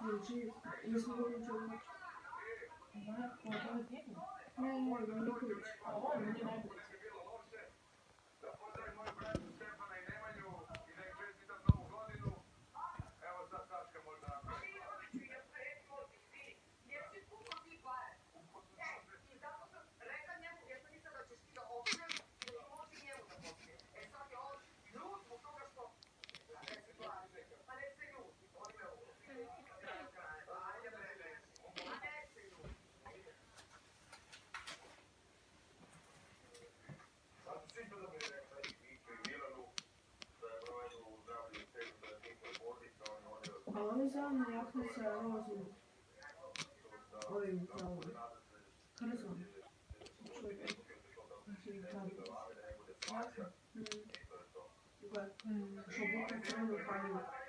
получи, если вы ничего Вона кладе дітей. не Янукович. О, мені нравиться. А он взял наякнется розу. Ой, взял. Хорошо. Что это? Ясно? Что будто в целом